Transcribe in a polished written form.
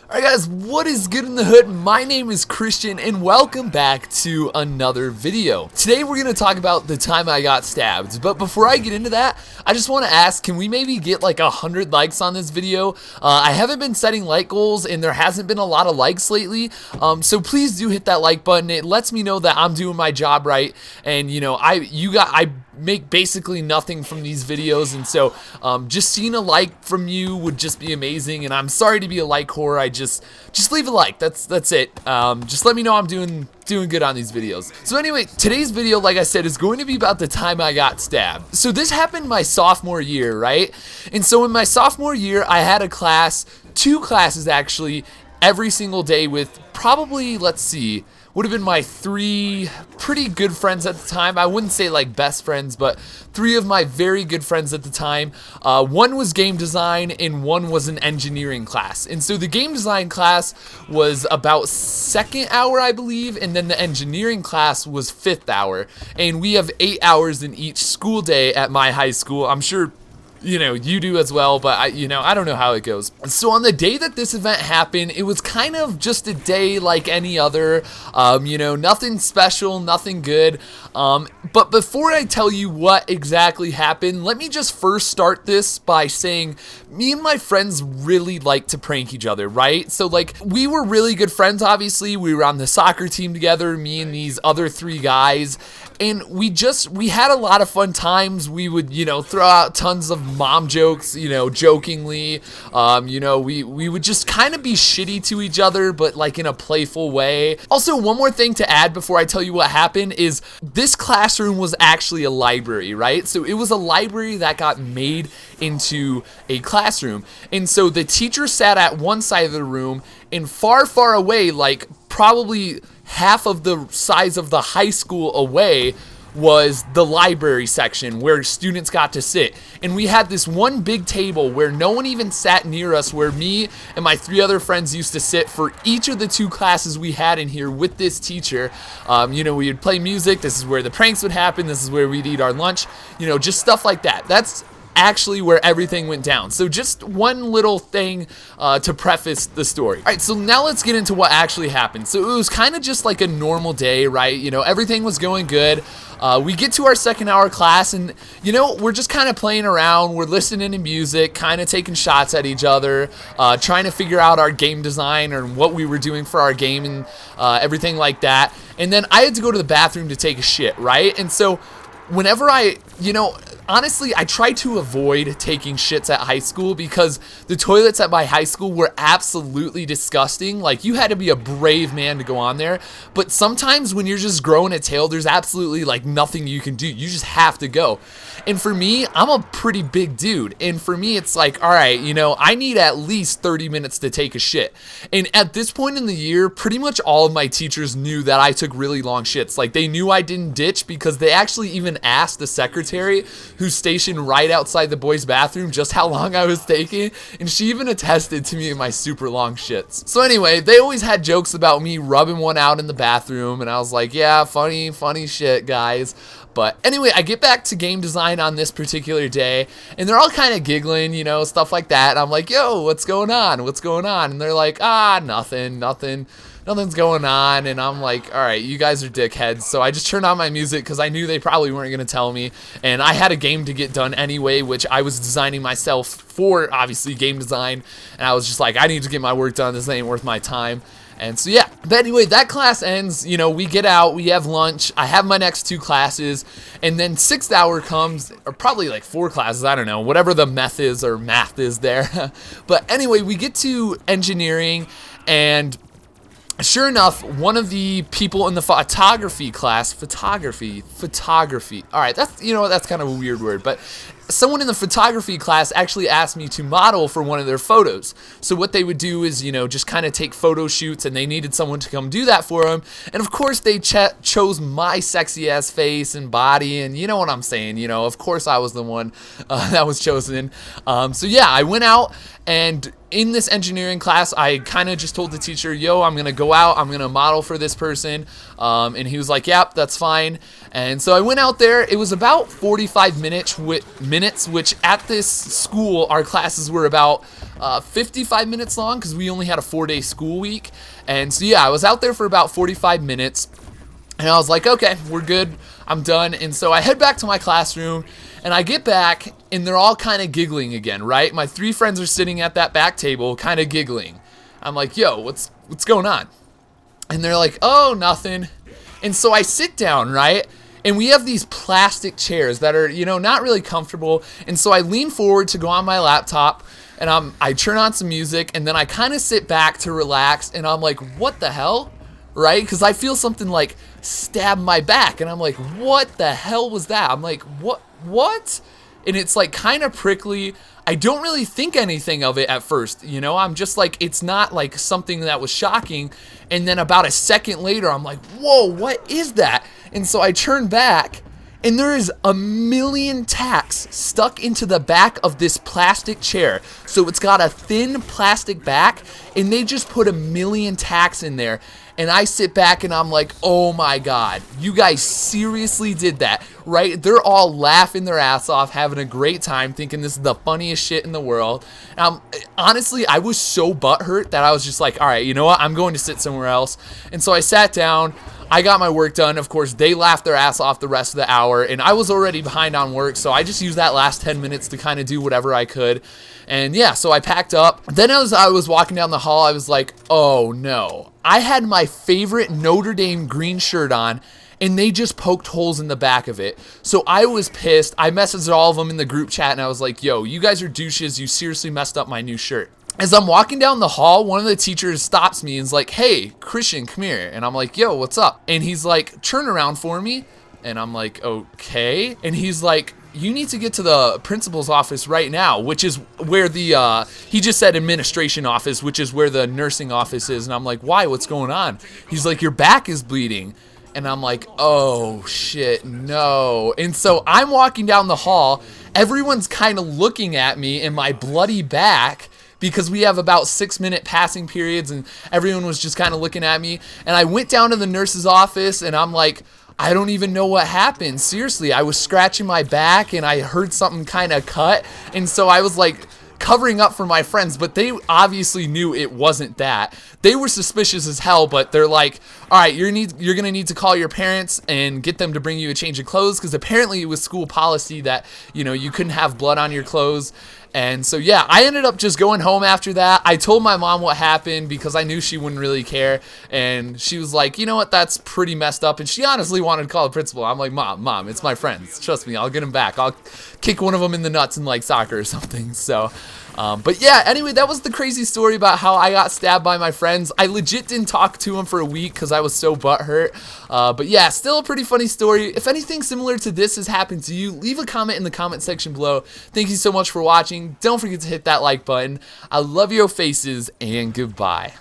Alright guys, what is good in the hood? My name is Christian and welcome back to another video. Today we're going to talk about the time I got stabbed, but before I get into that, I just want to ask, can we maybe get like 100 likes on this video? I haven't been setting like goals and there hasn't been a lot of likes lately, so please do hit that like button. It lets me know that I'm doing my job right, and you know, I make basically nothing from these videos, and so just seeing a like from you would just be amazing. And I'm sorry to be a like whore. I just leave a like. That's it. Just let me know I'm doing good on these videos. So anyway, today's video, like I said, is going to be about the time I got stabbed. So this happened my sophomore year, right? And so in my sophomore year, I had a class, two classes actually, every single day with probably, let's see, would have been my three pretty good friends at the time. I wouldn't say like best friends, but three of my very good friends at the time. One was game design and one was an engineering class. And so the game design class was about second hour, I believe, and then the engineering class was fifth hour. And we have 8 hours in each school day at my high school. I'm sure you know, you do as well, but I don't know how it goes. So on the day that this event happened, it was kind of just a day like any other, nothing special, nothing good. But before I tell you what exactly happened, let me just first start this by saying me and my friends really like to prank each other, right? So like, we were really good friends, obviously. We were on the soccer team together, me and these other three guys. And we had a lot of fun times. We would, throw out tons of mom jokes, jokingly. We would just kind of be shitty to each other, but like in a playful way. Also, one more thing to add before I tell you what happened is this classroom was actually a library, right? So it was a library that got made into a classroom. And so the teacher sat at one side of the room, and far, far away, like probably half of the size of the high school away, was the library section where students got to sit. And we had this one big table where no one even sat near us, where me and my three other friends used to sit for each of the two classes we had in here with this teacher. We would play music. This is where the pranks would happen. This is where we'd eat our lunch, just stuff like that. That's actually where everything went down. So just one little thing to preface the story. All right, so now let's get into what actually happened. So it was kind of just like a normal day, right? Everything was going good. We get to our second hour class, and we're just kind of playing around. We're listening to music, kind of taking shots at each other, trying to figure out our game design or what we were doing for our game and everything like that. And then I had to go to the bathroom to take a shit, right? And so whenever honestly, I tried to avoid taking shits at high school because the toilets at my high school were absolutely disgusting. Like, you had to be a brave man to go on there. But sometimes when you're just growing a tail, there's absolutely like nothing you can do. You just have to go. And for me, I'm a pretty big dude. And for me, it's like, all right, I need at least 30 minutes to take a shit. And at this point in the year, pretty much all of my teachers knew that I took really long shits. Like, they knew I didn't ditch because they actually even asked the secretary who's stationed right outside the boys' bathroom just how long I was taking. And she even attested to me in my super long shits. So anyway, they always had jokes about me rubbing one out in the bathroom. And I was like, yeah, funny shit, guys. But anyway, I get back to game design on this particular day, and they're all kind of giggling, stuff like that. And I'm like, yo, what's going on? What's going on? And they're like, nothing's going on. And I'm like, all right, you guys are dickheads. So I just turned on my music because I knew they probably weren't going to tell me. And I had a game to get done anyway, which I was designing myself for, obviously, game design. And I was just like, I need to get my work done. This ain't worth my time. And so yeah, but anyway, that class ends, we get out, we have lunch, I have my next two classes, and then sixth hour comes, or probably like 4 classes, I don't know, whatever the math is there. But anyway, we get to engineering, and sure enough, one of the people in the photography class, photography, all right, that's kind of a weird word, but someone in the photography class actually asked me to model for one of their photos. So what they would do is, just kind of take photo shoots, and they needed someone to come do that for them. And of course, they chose my sexy ass face and body, and you know what I'm saying. Of course I was the one that was chosen. So yeah, I went out, and in this engineering class, I kind of just told the teacher, yo, I'm going to go out, I'm going to model for this person. And he was like, yep, that's fine. And so I went out there. It was about 45 minutes, which at this school, our classes were about 55 minutes long because we only had a 4-day school week. And so, yeah, I was out there for about 45 minutes. And I was like, okay, we're good. I'm done. And so I head back to my classroom. And I get back, and they're all kind of giggling again, right? My 3 friends are sitting at that back table, kind of giggling. I'm like, yo, what's going on? And they're like, oh, nothing. And so I sit down, right? And we have these plastic chairs that are, not really comfortable. And so I lean forward to go on my laptop, and I turn on some music, and then I kind of sit back to relax, and I'm like, what the hell? Right? Because I feel something like stab my back, and I'm like, what the hell was that? I'm like, what? And it's like kind of prickly. I don't really think anything of it at first, I'm just like, it's not like something that was shocking. And then about a second later, I'm like, whoa, what is that? And so I turn back, and there is a million tacks stuck into the back of this plastic chair. So it's got a thin plastic back, and they just put a million tacks in there. And I sit back and I'm like, oh my God, you guys seriously did that, right? They're all laughing their ass off, having a great time, thinking this is the funniest shit in the world. Honestly, I was so butthurt that I was just like, all right, you know what? I'm going to sit somewhere else. And so I sat down. I got my work done. Of course, they laughed their ass off the rest of the hour, and I was already behind on work, so I just used that last 10 minutes to kind of do whatever I could. And yeah, so I packed up. Then as I was walking down the hall, I was like, oh no. I had my favorite Notre Dame green shirt on, and they just poked holes in the back of it. So I was pissed. I messaged all of them in the group chat, and I was like, yo, you guys are douches. You seriously messed up my new shirt. As I'm walking down the hall, one of the teachers stops me and is like, hey, Christian, come here. And I'm like, yo, what's up? And he's like, turn around for me. And I'm like, okay. And he's like, you need to get to the principal's office right now, which is where he just said administration office, which is where the nursing office is. And I'm like, why? What's going on? He's like, your back is bleeding. And I'm like, oh shit, no. And so I'm walking down the hall. Everyone's kind of looking at me and my bloody back, because we have about 6-minute passing periods, and everyone was just kind of looking at me. And I went down to the nurse's office, and I'm like, I don't even know what happened. Seriously, I was scratching my back, and I heard something kind of cut. And so I was like covering up for my friends, but they obviously knew it wasn't that. They were suspicious as hell, but they're like, all right, you're going to need to call your parents and get them to bring you a change of clothes, because apparently it was school policy that, you couldn't have blood on your clothes. And so, yeah, I ended up just going home after that. I told my mom what happened because I knew she wouldn't really care. And she was like, you know what, that's pretty messed up. And she honestly wanted to call the principal. I'm like, Mom, it's my friends. Trust me, I'll get them back. I'll kick one of them in the nuts in like soccer or something. So, but yeah, anyway, that was the crazy story about how I got stabbed by my friends. I legit didn't talk to them for a week because I was so butthurt. But yeah, still a pretty funny story. If anything similar to this has happened to you, leave a comment in the comment section below. Thank you so much for watching. Don't forget to hit that like button. I love your faces, and goodbye.